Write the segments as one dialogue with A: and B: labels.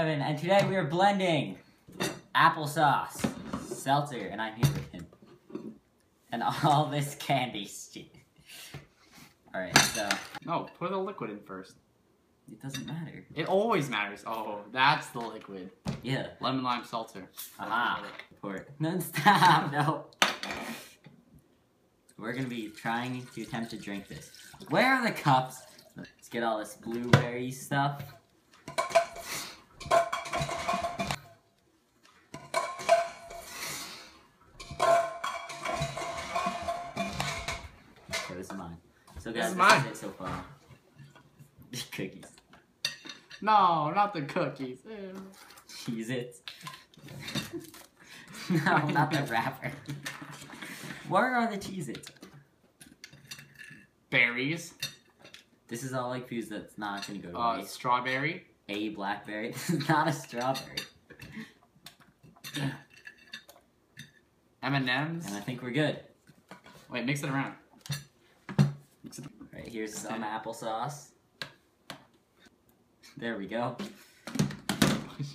A: Dexon7, and today we are blending applesauce, seltzer, and I'm here with him. And all this candy shit. Alright, so...
B: No, put the liquid in first.
A: It doesn't matter.
B: It always matters. Oh, that's the liquid.
A: Yeah.
B: Lemon lime seltzer.
A: Aha. Pour it. No, stop, no. We're gonna be trying to attempt to drink this. Where are the cups? Let's get all this blueberry stuff. Okay, this is mine. So guys, this is it so far. Cookies.
B: No, not the cookies.
A: Cheese it. No, not the wrapper. Where are the Cheez-Its?
B: Berries.
A: This is all like foods that's not gonna go to waste.
B: Strawberry.
A: A blackberry. This is not a strawberry.
B: M&M's.
A: And I think we're good.
B: Wait, mix it around. Mix it.
A: Right, here's some applesauce. There we go.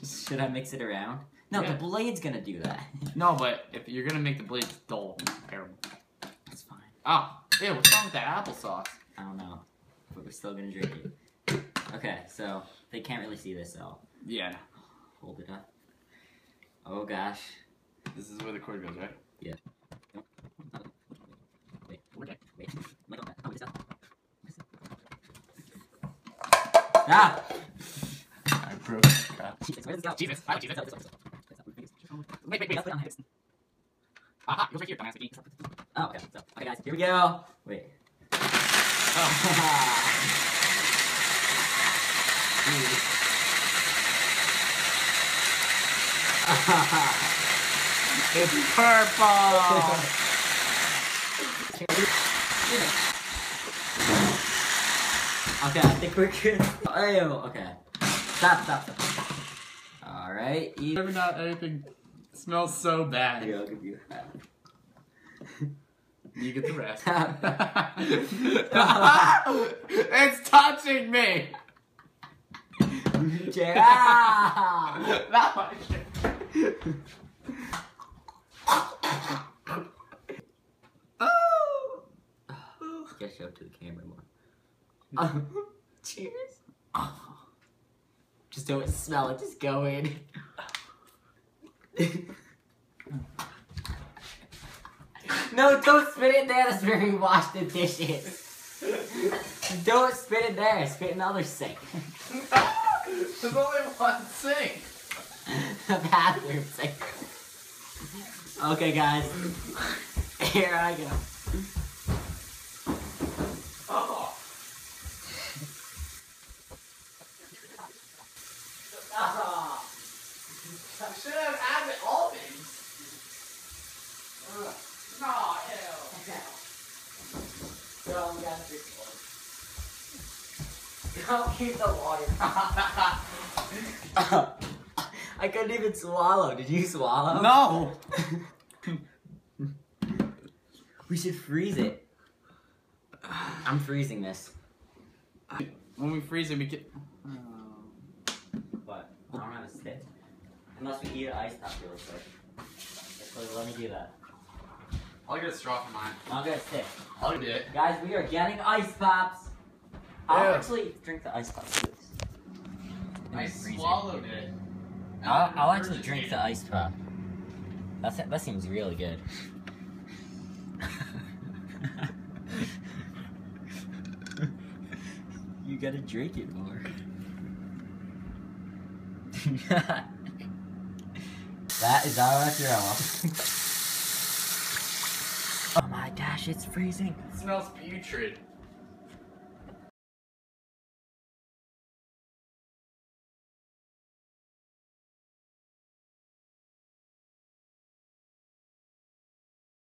A: Should I mix it around? No,
B: yeah.
A: The blade's gonna do that.
B: No, but if you're gonna make the blades dull, terrible.
A: That's fine.
B: Oh, ew, what's wrong with that applesauce?
A: I don't know, but we're still gonna drink it. Okay, so they can't really see this, so
B: Yeah.
A: hold it up. Oh gosh.
B: This is where the cord goes, right?
A: Yeah. Wait. Stop!
B: I broke the cup.
A: Jesus.
B: I like Jesus. Wait. Aha, it goes right here, dumbass.
A: Oh, okay. So, okay, guys, here we go. Wait.
B: It's purple!
A: Okay, I think we're good. Oh, okay. Stop. Alright.
B: Maybe not anything smells so bad.
A: Here, I'll give you half.
B: You get the rest. It's touching me! Not my shit.
A: Get show up to the camera more. Cheers. Just don't smell it, just go in. No, don't spit it there, that's where we wash the dishes. Don't spit it there, spit in the other sink.
B: There's only one sink.
A: The bathroom sink. Okay, guys. Here I go.
B: Oh. I should have added almonds. No, ew.
A: So, we gotta drink water. Don't keep the water. I couldn't even swallow. Did you swallow?
B: No.
A: We should freeze it. I'm freezing this.
B: When we freeze it, we get.
A: What? I don't have a stick. Unless we eat an ice pop really quick. So let me do that.
B: I'll get a straw for mine.
A: I'll get a stick.
B: I'll do it.
A: Guys, we are getting ice pops. I'll
B: Yeah.
A: actually drink the ice pops.
B: I swallowed it.
A: I'll actually drink the ice pop. That seems really good. You gotta drink it more. That is our throw. Oh my gosh, it's freezing.
B: It smells putrid.